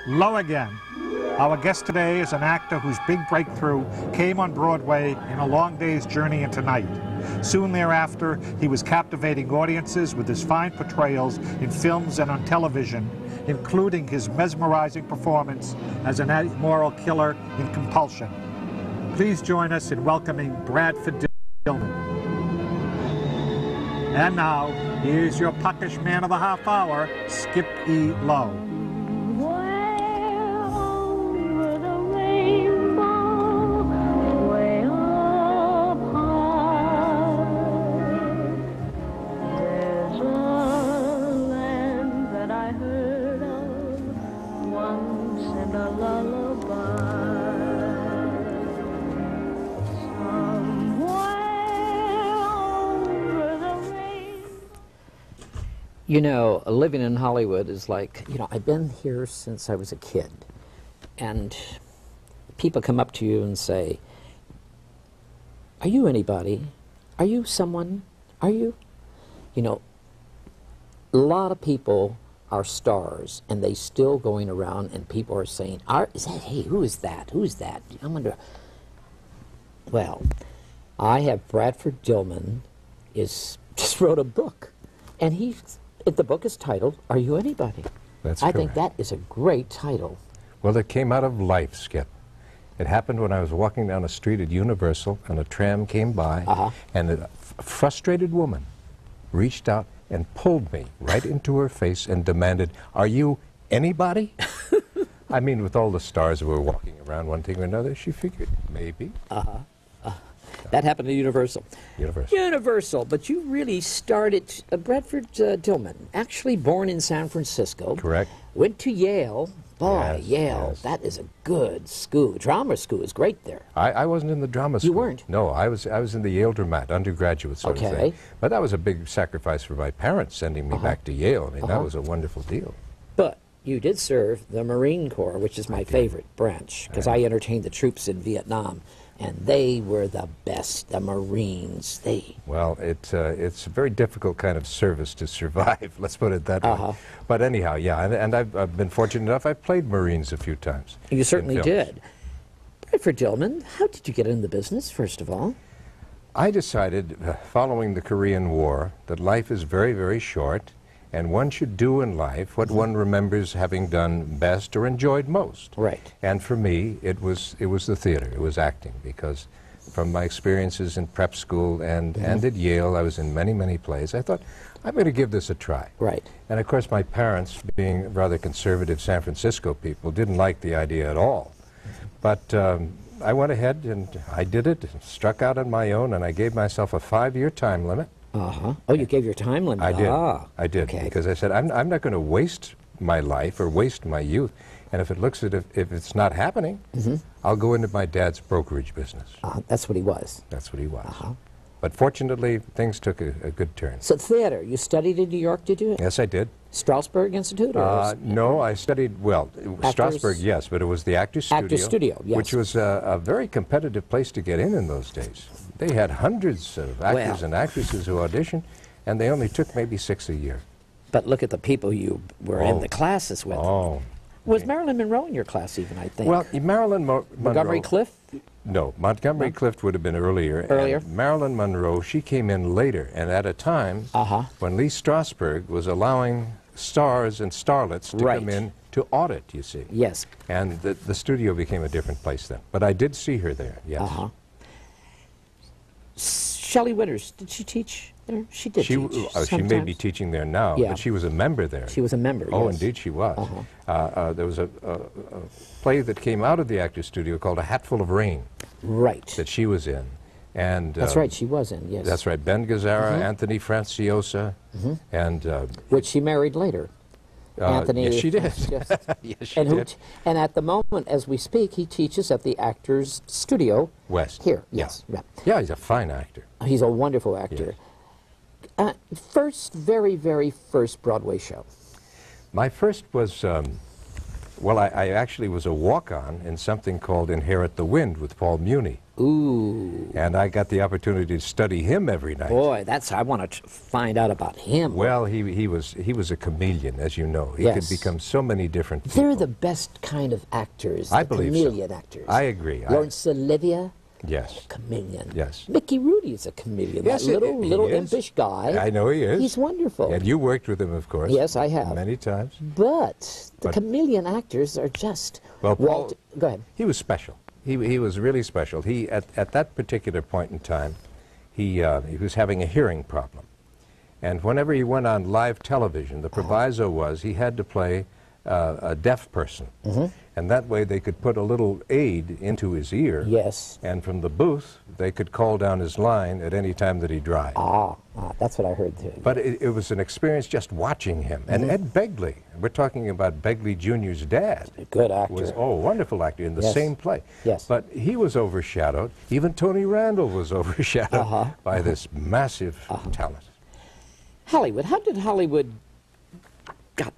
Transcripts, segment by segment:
Low again. Our guest today is an actor whose big breakthrough came on Broadway in A Long Day's Journey into Night. Soon thereafter, he was captivating audiences with his fine portrayals in films and on television, including his mesmerizing performance as an amoral killer in Compulsion. Please join us in welcoming Bradford Dillman. And now, here's your puckish man of the half hour, Skip E. Lowe. You know, living in Hollywood is like, you know, I've been here since I was a kid. And people come up to you and say, are you anybody? Are you someone? Are you? You know, a lot of people are stars, and they still going around, and people are saying, hey, who is that? Who is that? I wonder. Well, I have Bradford Dillman just wrote a book, and the book is titled, Are You Anybody? That's I correct. think that is a great title. Well, it came out of life, Skip. It happened when I was walking down a street at Universal, and a tram came by, and a frustrated woman reached out and pulled me right into her face and demanded, are you anybody? I mean, with all the stars who were walking around one thing or another, she figured, maybe. That happened at Universal. Universal. But you really started, Bradford Dillman, actually born in San Francisco. Correct. Went to Yale. Boy, Yes, Yale, yes. That is a good school. Drama school is great there. I wasn't in the drama school. You weren't? No, I was in the Yale Dramat, undergraduate sort of thing. But that was a big sacrifice for my parents, sending me back to Yale. I mean, that was a wonderful deal. But you did serve the Marine Corps, which is my favorite branch, because I entertained the troops in Vietnam, and they were the best, the Marines. Well, it's a very difficult kind of service to survive, let's put it that way. But anyhow, yeah, and I've been fortunate enough, I've played Marines a few times. You certainly did. Bradford Dillman, how did you get in the business, first of all? I decided, following the Korean War, that life is very, very short, and one should do in life what one remembers having done best or enjoyed most. Right. And for me, it was the theater, it was acting, because from my experiences in prep school and at Yale, I was in many, many plays. I thought, I'm going to give this a try. Right. And of course, my parents, being rather conservative San Francisco people, didn't like the idea at all. But I went ahead and I did it, struck out on my own, and I gave myself a 5-year time limit. Oh, you gave your time limit? I did. I did, because I said, I'm not going to waste my life or waste my youth. And if it looks as if it's not happening, I'll go into my dad's brokerage business. That's what he was. That's what he was. But fortunately, things took a good turn. So theater, you studied in New York, did you? Yes, I did. Strasberg Institute? Or no, I studied, well, Strasberg, yes, but it was the Actors Studio. Actors Studio, yes. Which was a very competitive place to get in those days. They had hundreds of actors and actresses who auditioned, and they only took maybe 6 a year. But look at the people you were in the classes with. Was Marilyn Monroe in your class even, I think? Well, Marilyn Monroe... Montgomery Clift? No, Montgomery Clift would have been earlier. And Marilyn Monroe, she came in later, and at a time when Lee Strasberg was allowing stars and starlets to come in to audit, you see. Yes. And the studio became a different place then. But I did see her there, yes. Shelley Winters, did she teach there? She did teach she may be teaching there now, but she was a member there. She was a member, Oh, indeed she was. There was a play that came out of the Actors Studio called A Hatful of Rain. Right. That she was in. And that's right, she was in, yes. That's right, Ben Gazzara, Anthony Franciosa, and... which she married later. Anthony. Yes, she did. Yes, she did. And at the moment, as we speak, he teaches at the Actors Studio West. Here, yes. Yeah, he's a fine actor. He's a wonderful actor. Yes. Very, very first Broadway show. My first was, well, I actually was a walk-on in something called Inherit the Wind with Paul Muni. Ooh. And I got the opportunity to study him every night. Boy, I want to find out about him. Well, he was a chameleon, as you know. He could become so many different people. They're the best kind of actors, I believe chameleon so. actors. I agree. Laurence Olivier, yes, chameleon. Yes. Mickey Rooney is a chameleon. Yes, that little he is. impish guy. I know he is. He's wonderful. And you worked with him, of course. Yes, I have. Many times. But the chameleon actors are just... Well, Paul, go ahead. He was special. He was really special. He at that particular point in time, he was having a hearing problem, and whenever he went on live television, the proviso was he had to play a deaf person, and that way they could put a little aid into his ear. Yes. And from the booth, they could call down his line at any time that he dried. That's what I heard too. But it was an experience just watching him. And Ed Begley, we're talking about Begley Jr.'s dad. A good actor. Was, wonderful actor in the same play. Yes. But he was overshadowed. Even Tony Randall was overshadowed by this massive talent. Hollywood. How did Hollywood got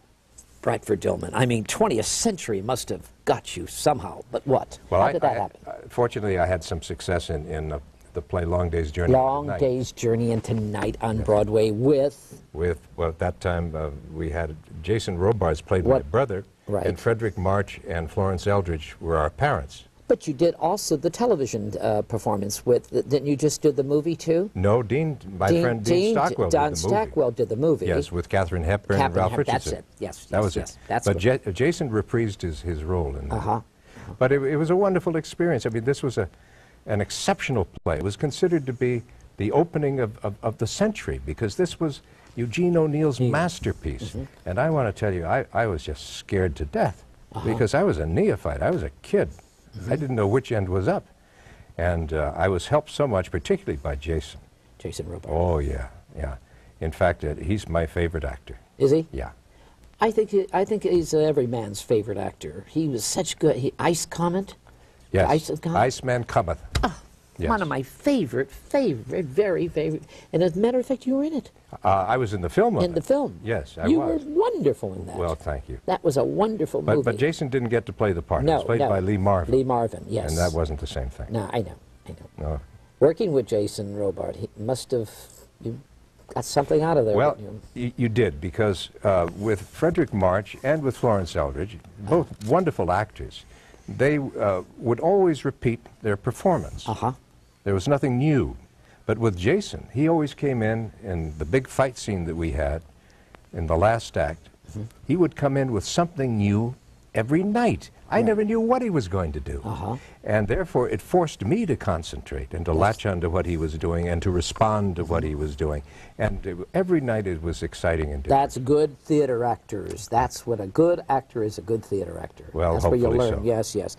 Bradford Dillman? I mean, 20th Century must have got you somehow. But what? Well, How did that happen? Fortunately, I had some success in the play Long Day's Journey Long into Night. Day's Journey into Night on Broadway with... Well, at that time, we had Jason Robards played my brother, and Frederick March and Florence Eldridge were our parents. But you did also the television performance with... Didn't you just do the movie, too? No, my friend Dean Stockwell did the movie. Stockwell did the movie. Yes, with Katharine Hepburn and Ralph Richardson. That's it. Yes, that was yes. it. That's but Jason reprised his role in that. But it was a wonderful experience. I mean, this was an exceptional play. It was considered to be the opening of the century, because this was Eugene O'Neill's masterpiece. And I want to tell you, I was just scared to death, because I was a neophyte. I was a kid. I didn't know which end was up. And I was helped so much, particularly by Jason. Jason Robards. Oh, yeah, yeah. In fact, he's my favorite actor. Is he? Yeah. I think he's every man's favorite actor. He was such good... Ice Comment? Yes, Iceman Cometh. Yes. One of my very favorite. And as a matter of fact, you were in it. I was in the film of it. In the film. Yes, I was. You were wonderful in that. Well, thank you. That was a wonderful movie. But Jason didn't get to play the part. No, it was played by Lee Marvin. Lee Marvin, yes. And that wasn't the same thing. No, I know. No. Working with Jason Robards, he must have... You got something out of there. Well, you did, because with Frederick March and with Florence Eldridge, both wonderful actors, they would always repeat their performance. There was nothing new. But with Jason, he always came in the big fight scene that we had in the last act, he would come in with something new every night. I never knew what he was going to do. And therefore, it forced me to concentrate and to latch onto what he was doing and to respond to what he was doing. And every night it was exciting and different. That's good theater actors. That's what a good actor is, a good theater actor. Well, that's where you learn. So. Yes, yes.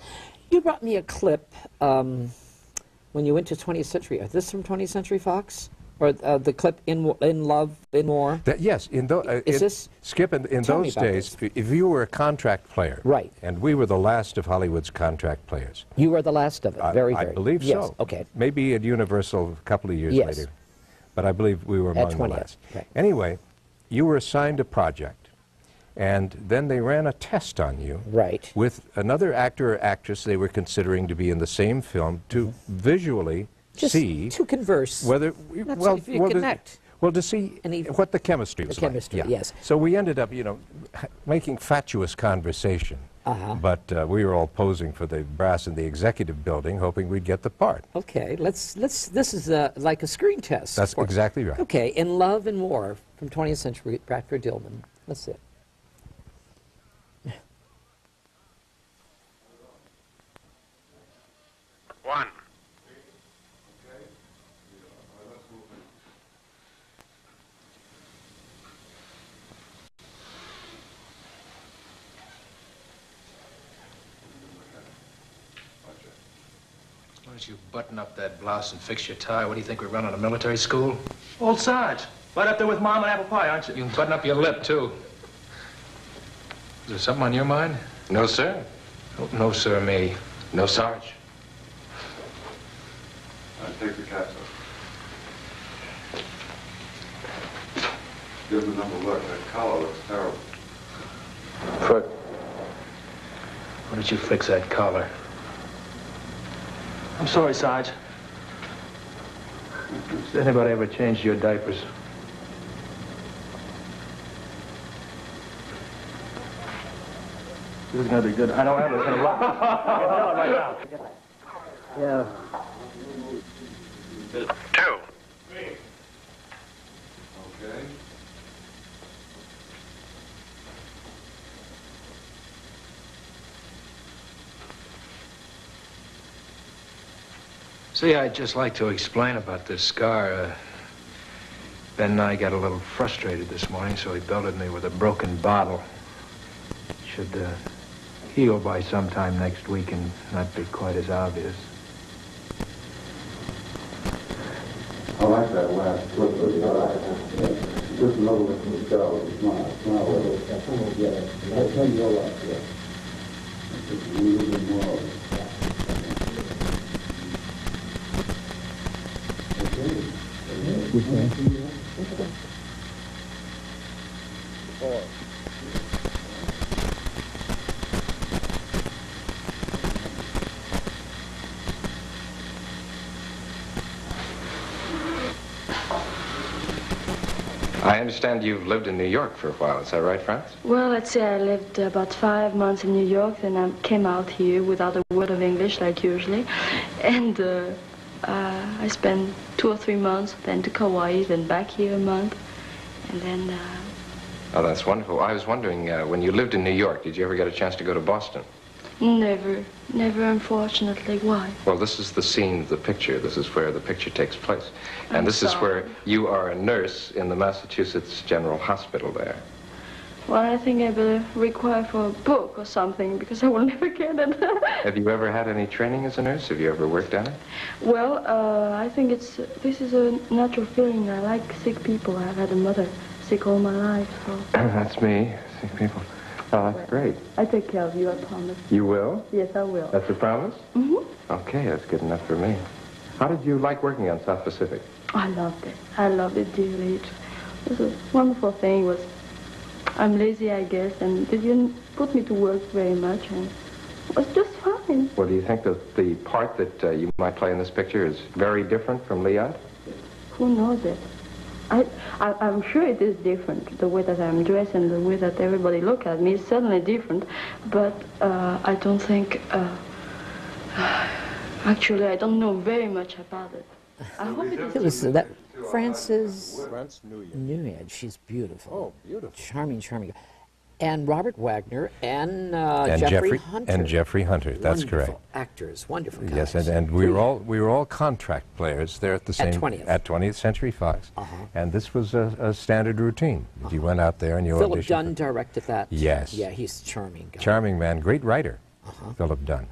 You brought me a clip when you went to 20th Century. Is this from 20th Century Fox? Or the clip in Love, in War? Yes. Is this? Skip, in those days, if you were a contract player, and we were the last of Hollywood's contract players. You were the last of it, very. I believe yes. so. Okay. Maybe at Universal a couple of years later. But I believe we were among the last. Right. Anyway, you were assigned a project, and then they ran a test on you with another actor or actress they were considering to be in the same film to visually just see to converse whether if you connect. To see what the chemistry was like. Yes. So we ended up, making fatuous conversation. But we were all posing for the brass in the executive building, hoping we'd get the part. Okay, let's. This is like a screen test. That's exactly right. Okay, In Love and War from 20th Century, Bradford Dillman. Let's see it. One. Why don't you button up that blouse and fix your tie? What do you think, we're running a military school? Old Sarge, right up there with Mom and apple pie, aren't you? You can button up your lip, too. Is there something on your mind? No, sir. Oh, no, sir, me. No, Sarge. I'll take the caps off. Give them another look. That collar looks terrible. Fred, why don't you fix that collar? I'm sorry, Sarge. Has anybody ever changed your diapers? This is gonna be good. I know Adler's gonna rock. Right now. Yeah. 2. Okay. See, I'd just like to explain about this scar. Ben and I got a little frustrated this morning, so he belted me with a broken bottle. Should heal by sometime next week and not be quite as obvious. I like that last flip of the eye. Just another look from the sky with a smile. Smile with it. That's how you go like that. Just a little bit more. I understand you've lived in New York for a while. Is that right, France? Well, let's say I lived about 5 months in New York, then I came out here without a word of English, like usually. And I spent 2 or 3 months, then to Kauai, then back here a month. And then... Oh, that's wonderful. I was wondering, when you lived in New York, did you ever get a chance to go to Boston? Never, unfortunately. Why? Well, this is the scene of the picture. This is where the picture takes place. And I'm this is sorry. where you are a nurse in the Massachusetts General Hospital there. Well, I think I better require for a book or something, because I will never get it. Have you ever had any training as a nurse? Have you ever worked on it? Well, I think this is a natural feeling. I like sick people. I've had a mother sick all my life, so... That's me, sick people. Oh, that's great. I take care of you, I promise. You will? Yes, I will. That's a promise? Mm-hmm. Okay, that's good enough for me. How did you like working on South Pacific? I loved it. I loved it dearly. It was a wonderful thing. I'm lazy, I guess, and they didn't put me to work very much, and it was just fine. Well, do you think that the part that you might play in this picture is very different from Liad? Who knows it? I'm sure it is different. The way that I'm dressed and the way that everybody look at me is certainly different, but I don't think... actually, I don't know very much about it. I hope It was that Frances Newman. Newman. She's beautiful. Oh, beautiful. Charming, charming. And Robert Wagner and Jeffrey Hunter. And Jeffrey Hunter. That's Wonderful correct. Actors, wonderful guys. Yes, and we were all contract players there at the same 20th. at 20th Century Fox, and this was a standard routine. You went out there and you Philip auditioned Dunn for- directed that. Yes. Yeah, he's a charming guy. Charming man, great writer, Philip Dunn.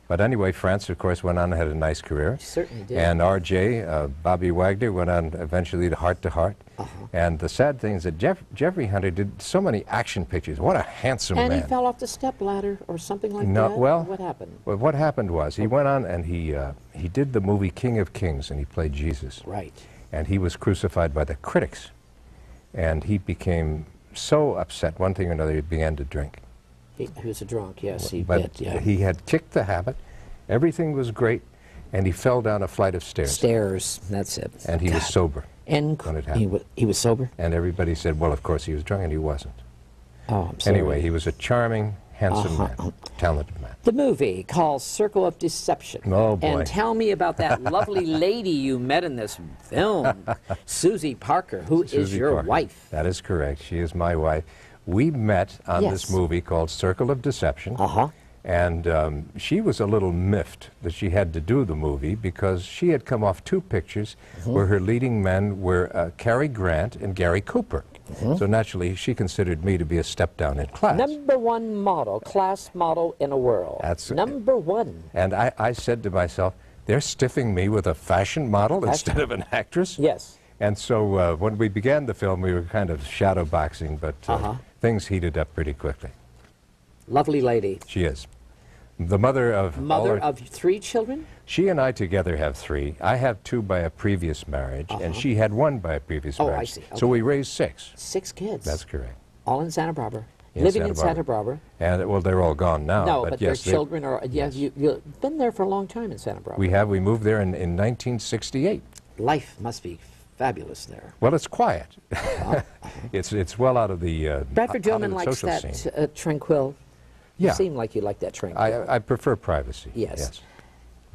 But anyway, France, of course, went on and had a nice career. He certainly did. And R.J., Bobby Wagner, went on eventually to Heart to Heart. And the sad thing is that Jeffrey Hunter did so many action pictures. What a handsome And man. he fell off the stepladder or something like No, that? well, What happened? Well, what happened was he went on and he did the movie King of Kings, and he played Jesus. Right. And he was crucified by the critics. And he became so upset, one thing or another, he began to drink. He was a drunk, yes, he But did, yeah. he had kicked the habit. Everything was great, and he fell down a flight of stairs. Stairs, that's it. And he was God. sober And when it happened. he was sober? And everybody said, well, of course he was drunk, and he wasn't. Oh, I'm sorry. Anyway, he was a charming, handsome man, talented man. The movie called Circle of Deception. Oh, boy. And tell me about that lovely lady you met in this film, Susie Parker, who is Susie your Parker. wife. That is correct. She is my wife. We met on Yes. this movie called Circle of Deception. Uh-huh. And she was a little miffed that she had to do the movie because she had come off 2 pictures where her leading men were Cary Grant and Gary Cooper. So naturally, she considered me to be a step down in class. #1 model, class model in a world. That's #1. And I said to myself, they're stiffing me with a fashion model instead of an actress? Yes. And so when we began the film, we were kind of shadow boxing, but things heated up pretty quickly. Lovely lady. She is. The mother of... Mother of 3 children? She and I together have 3. I have 2 by a previous marriage, and she had 1 by a previous marriage. I see. So Okay. we raised 6. 6 kids. That's correct. All in Santa Barbara. Living in Santa Barbara. And, well, they're all gone now. No, but yes, their children are, yes. you've been there for a long time in Santa Barbara. We have. We moved there in 1968. Life must be fabulous there. Well, it's quiet. It's well out of the Bradford Dillman likes social that scene. tranquil. Yeah. You seem like you like that tranquil. I prefer privacy. Yes.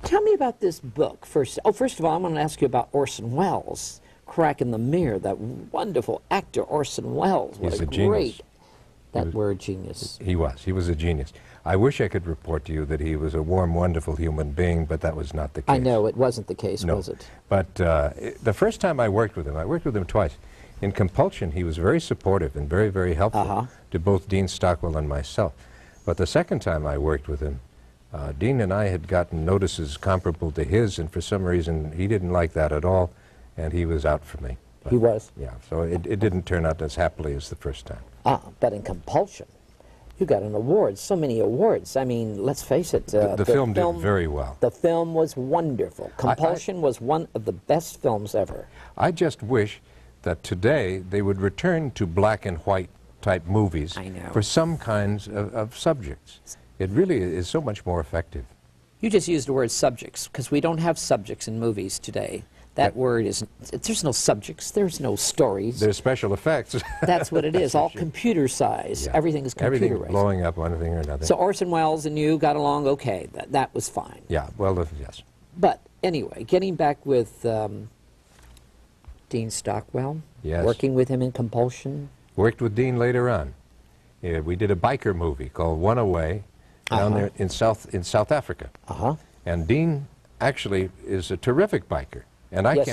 Tell me about this book first. Oh, first of all, I'm going to ask you about Orson Welles, Crack in the Mirror. That wonderful actor Orson Welles. What He's a a genius. Great. That word, genius. He was. He was a genius. I wish I could report to you that he was a warm, wonderful human being, but that was not the case. I know, it wasn't the case, no. was it? But the first time I worked with him twice. In Compulsion, he was very supportive and very, very helpful to both Dean Stockwell and myself. But the second time I worked with him, Dean and I had gotten notices comparable to his, and for some reason he didn't like that at all, and he was out for me. But, He was? Yeah, so it didn't turn out as happily as the first time. But in Compulsion, you got an award, so many awards. I mean, let's face it. The film did very well. The film was wonderful. Compulsion was one of the best films ever. I just wish that today they would return to black and white type movies for some kinds of subjects. It really is so much more effective. You just used the word subjects, because we don't have subjects in movies today. That word is, there's no subjects, there's no stories. There's special effects. That's what it is, all computer size. Yeah. Everything is computerized. Everything blowing up one thing or another. So Orson Welles and you got along okay, that was fine. Yeah, well, yes. But anyway, getting back with Dean Stockwell, working with him in Compulsion. Worked with Dean later on. We did a biker movie called One Away down there in South Africa. And Dean actually is a terrific biker. And I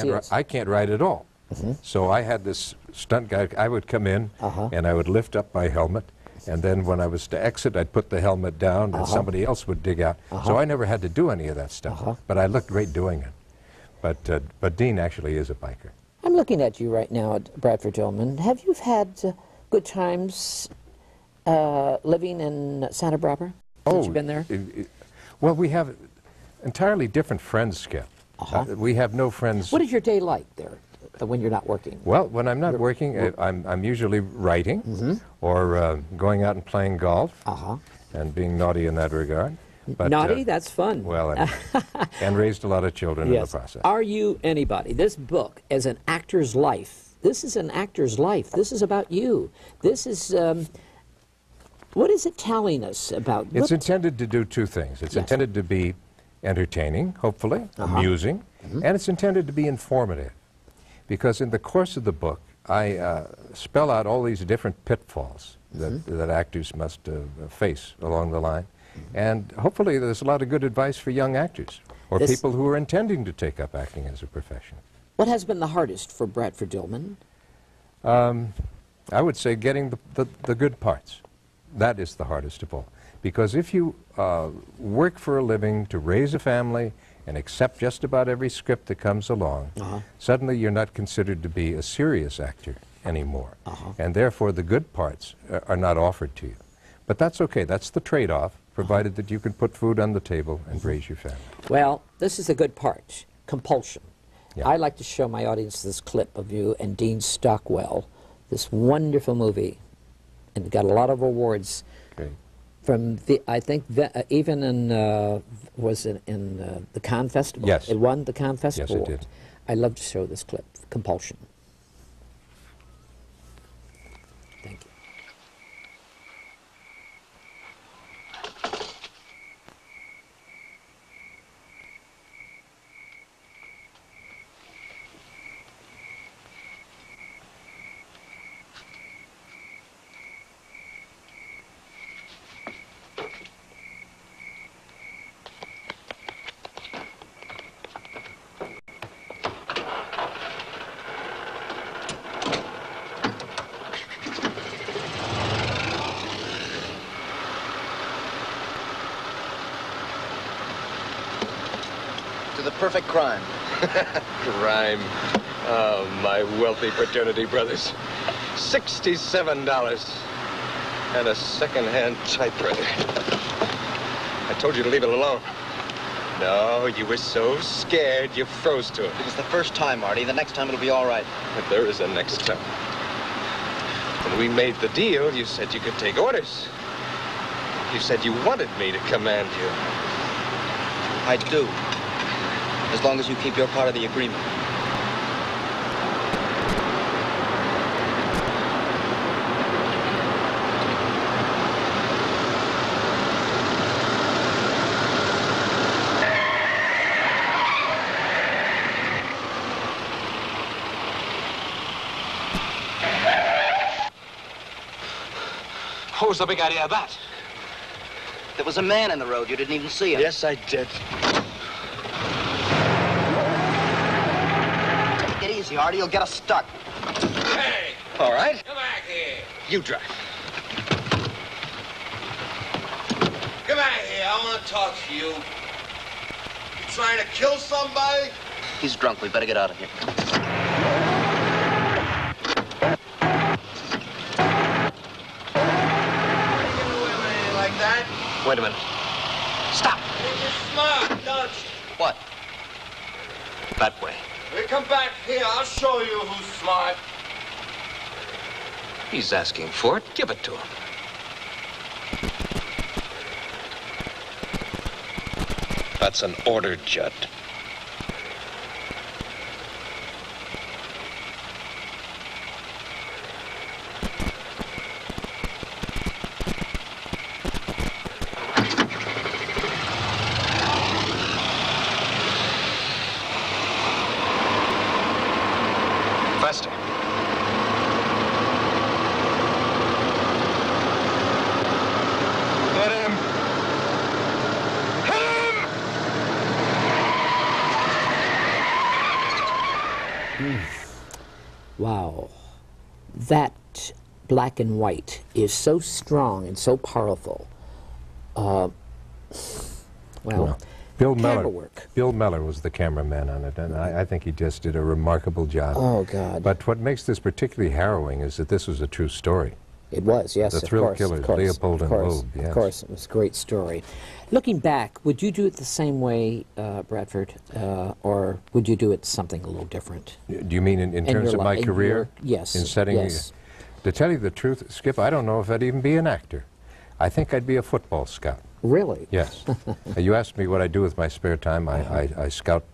can't ride at all. So I had this stunt guy. I would come in and I would lift up my helmet, and then when I was to exit, I'd put the helmet down and somebody else would dig out. So I never had to do any of that stuff. But I looked great doing it. But Dean actually is a biker. I'm looking at you right now at Bradford Dillman. Have you had good times living in Santa Barbara since you've been there? Well, we have entirely different friends, Skip. We have no friends. What is your day like there when you're not working? Well, when I'm not working, I'm usually writing or going out and playing golf and being naughty in that regard. But, naughty? That's fun. Well, and raised a lot of children in the process. Are you anybody? This book, as an actor's life, this is an actor's life. This is about you. This is, what is it telling us about? It's intended to do two things. It's intended to be entertaining, hopefully, amusing, and it's intended to be informative. Because in the course of the book, I spell out all these different pitfalls that actors must face along the line. And hopefully there's a lot of good advice for young actors or people who are intending to take up acting as a profession. What has been the hardest for Bradford Dillman? I would say getting the good parts. That is the hardest of all. Because if you work for a living to raise a family and accept just about every script that comes along, suddenly you're not considered to be a serious actor anymore. And therefore the good parts are not offered to you. But that's okay. That's the trade-off, provided that you can put food on the table and raise your family. Well, this is a good part, Compulsion. I like to show my audience this clip of you and Dean Stockwell, this wonderful movie, and it got a lot of awards. From the, I think even in was it in the Cannes Festival? Yes. It won the Cannes Festival Yes, it Award. did. I love to show this clip, Compulsion. Thank you. To the perfect crime. Crime. Oh, my wealthy fraternity brothers. $67 and a second-hand typewriter. I told you to leave it alone. No, you were so scared you froze to it. It was the first time, Marty. The next time it'll be all right. If there is a next time. And we made the deal, you said you could take orders. You said you wanted me to command you. I do. As long as you keep your part of the agreement. What was the big idea of that? There was a man in the road. You didn't even see him. Yes, I did. Take it easy, Artie. You'll get us stuck. Hey! All right. Come back here. You drive. Come back here. I want to talk to you. You trying to kill somebody? He's drunk. We better get out of here. Wait a minute. Stop. You're smart, don't you? What? That way. Hey, come back here. I'll show you who's smart. He's asking for it. Give it to him. That's an order, Judd. Faster. Hit him! Hit him! Wow. That black and white is so strong and so powerful. Bill camera Mellor. work. Bill Mellor was the cameraman on it, and I think he just did a remarkable job. Oh, God. But what makes this particularly harrowing is that this was a true story. It was, yes, The of Thrill course, Killers, of course, Leopold of and course, Loeb, yes. Of course, it was a great story. Looking back, would you do it the same way, Bradford, or would you do it something a little different? Do you mean in terms your of my li- in career? your- yes, In setting, yes. To tell you the truth, Skip, I don't know if I'd even be an actor. I think I'd be a football scout. Really? Yes. You asked me what I do with my spare time. I scout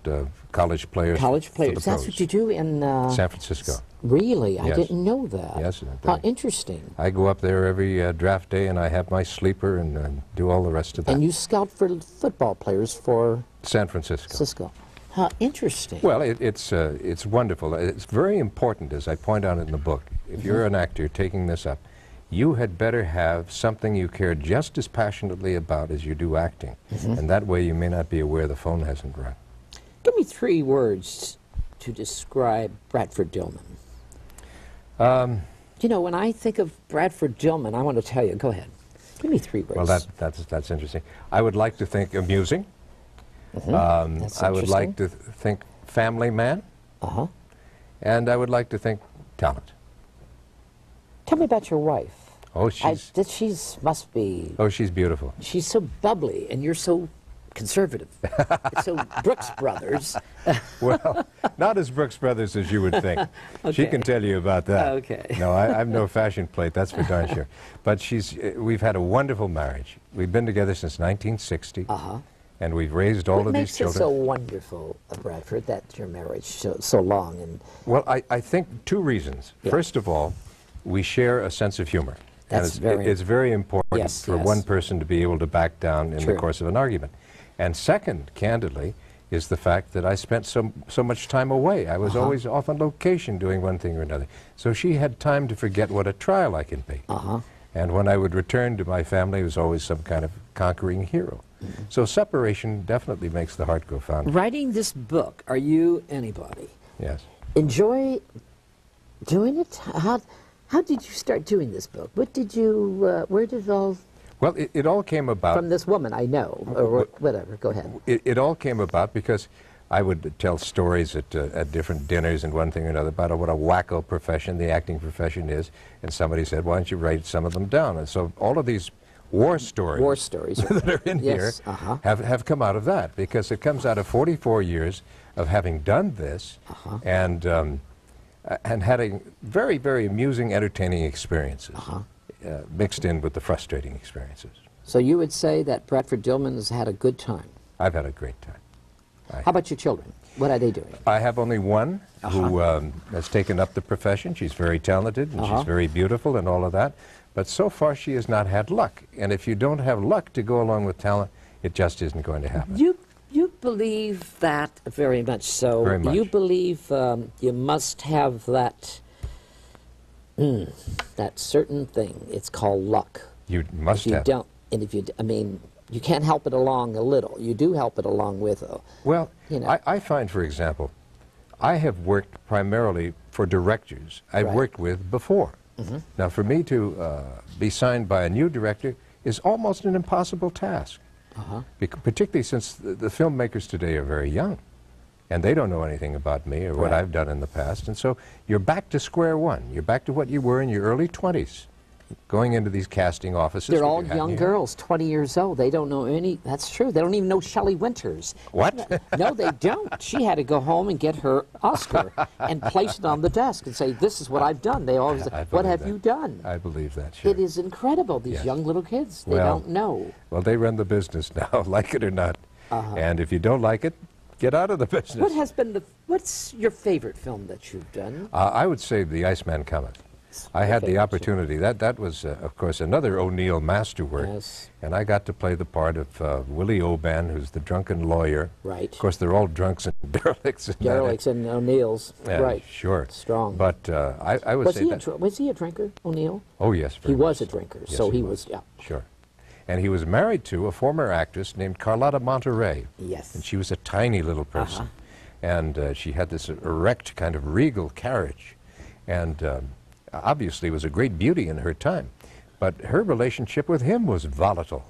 college players. College for players. the That's pros. what you do in San Francisco. Really? I Yes. didn't know that. Yes. How interesting. I go up there every draft day, and I have my sleeper and do all the rest of that. And you scout for football players for San Francisco. Cisco. How interesting. Well, it's wonderful. It's very important, as I point out in the book. If you're an actor taking this up, you had better have something you care just as passionately about as you do acting. And that way you may not be aware the phone hasn't rung. Give me 3 words to describe Bradford Dillman. You know, when I think of Bradford Dillman, I want to tell you, go ahead. Give me 3 words. Well, that's interesting. I would like to think amusing. That's I would like interesting. to think family man. And I would like to think talent. Tell me about your wife. Oh, she's must be. oh, she's beautiful. She's so bubbly, and you're so conservative. It's so Brooks Brothers. Well, not as Brooks Brothers as you would think. She Okay. can tell you about that. Okay. No, I'm no fashion plate, that's for darn sure. But we've had a wonderful marriage. We've been together since 1960. And we've raised all What of these makes it children. so wonderful, Bradford, that your marriage so long? And Well, I think 2 reasons. Yeah. First of all, we share a sense of humor. That's and it's very important Yes, for yes. one person to be able to back down in True. the course of an argument. And second, candidly, is the fact that I spent so much time away. I was always off on location doing one thing or another. So she had time to forget what a trial I can be. And when I would return to my family, it was always some kind of conquering hero. So separation definitely makes the heart go fonder. writing this book, are you anybody? Yes. Enjoy doing it? How did you start doing this book? What did you, where did it all, Well, it all came about. from this woman I know, or whatever, go ahead. It all came about because I would tell stories at different dinners and one thing or another about what a wacko profession the acting profession is, and somebody said, why don't you write some of them down? And so all of these war stories, that are in Yes, here have come out of that, because it comes out of 44 years of having done this, and and having very, very amusing, entertaining experiences mixed in with the frustrating experiences. So you would say that Bradford Dillman has had a good time? I've had a great time. How about your children? What are they doing? I have only one who has taken up the profession. She's very talented and she's very beautiful and all of that. But so far she has not had luck. And if you don't have luck to go along with talent, it just isn't going to happen. You believe that very much so. Very much. You believe you must have that that certain thing. It's called luck. You must if you have. Don't, and if you, I mean, you can't help it along a little. You do help it along with. Well, you know. I find, for example, I have worked primarily for directors I've worked with before. Now, for me to be signed by a new director is almost an impossible task. Particularly since the filmmakers today are very young, and they don't know anything about me or what I've done in the past, and so you're back to square one. You're back to what you were in your early 20s, going into these casting offices. They're all young girls, 20 years old. They don't know any, that's true. They don't even know Shelley Winters. What? No, they don't. She had to go home and get her Oscar and place it on the desk and say, this is what I've done. They always say, what have you done? I believe that, sure. It is incredible, these young little kids. They don't know. Well, they run the business now, like it or not. And if you don't like it, get out of the business. What has been what's your favorite film that you've done? I would say The Iceman Cometh. I had the opportunity. That was, of course, another O'Neill masterwork. Yes. And I got to play the part of Willie Oban, who's the drunken lawyer. Right. Of course, they're all drunks and derelicts. Derelicts and O'Neills. Yeah, right. Sure. Strong. But I would say that... Was he a drinker, O'Neill? Oh, yes. He was a drinker, yes, so he was, yeah. Sure. And he was married to a former actress named Carlotta Monterey. Yes. And she was a tiny little person. And she had this erect, kind of regal carriage. And... obviously was a great beauty in her time, but her relationship with him was volatile.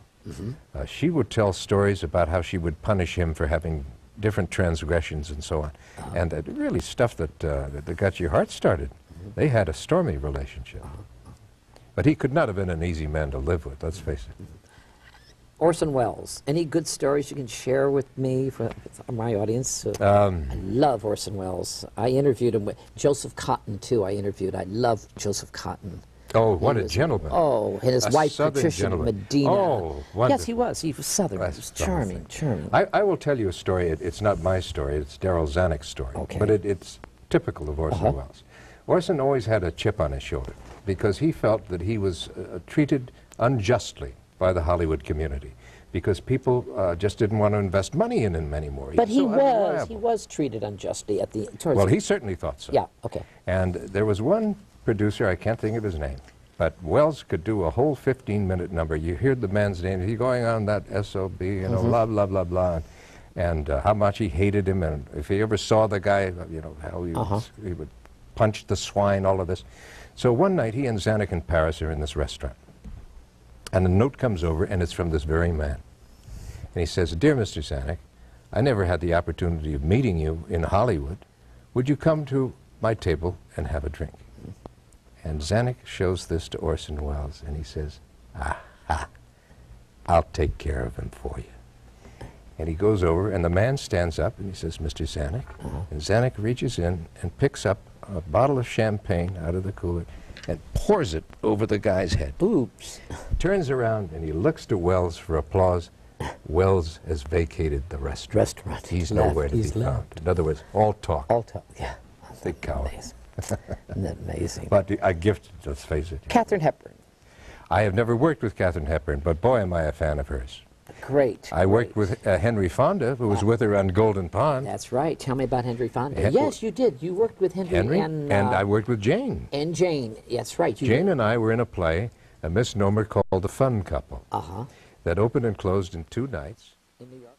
She would tell stories about how she would punish him for having different transgressions and so on, and really stuff that got your heart started. They had a stormy relationship. But he could not have been an easy man to live with, let's face it. Orson Welles, any good stories you can share with me for my audience? I love Orson Welles. I interviewed him with Joseph Cotton, too. I love Joseph Cotton. Oh, what a gentleman. Oh, and his wife, Patricia gentleman. Medina. Oh, wonderful. Yes, he was. He was Southern. He was charming, charming. I will tell you a story. It's not my story. It's Darryl Zanuck's story. Okay. But it's typical of Orson Welles. Orson always had a chip on his shoulder because he felt that he was treated unjustly by the Hollywood community, because people just didn't want to invest money in him anymore. But he was treated unjustly at the... Well, he certainly thought so. Yeah, okay. And there was one producer, I can't think of his name, but Welles could do a whole 15-minute number. You hear the man's name, he's going on that SOB, you know, blah, blah, blah, blah, and how much he hated him, and if he ever saw the guy, you know, how he would punch the swine, all of this. So one night, he and Zanuck in Paris are in this restaurant. And a note comes over, and it's from this very man. And he says, "Dear Mr. Zanuck, I never had the opportunity of meeting you in Hollywood. Would you come to my table and have a drink?" And Zanuck shows this to Orson Welles, and he says, "I'll take care of him for you." And he goes over, and the man stands up, and he says, "Mr. Zanuck." And Zanuck reaches in and picks up a bottle of champagne out of the cooler and pours it over the guy's head. Oops. Turns around, and he looks to Welles for applause. Welles has vacated the restaurant. He's nowhere to be found. In other words, all talk. All talk, yeah. Big coward. Isn't that amazing? But a gift, let's face it. Katharine Hepburn. I have never worked with Katharine Hepburn, but boy, am I a fan of hers. Great. I worked with Henry Fonda, who was with her on Golden Pond. That's right. Tell me about Henry Fonda. Yes, you did. You worked with Henry and I worked with Jane. And Jane. That's right. Jane and I were in a play, a misnomer called The Fun Couple, that opened and closed in 2 nights. In New York.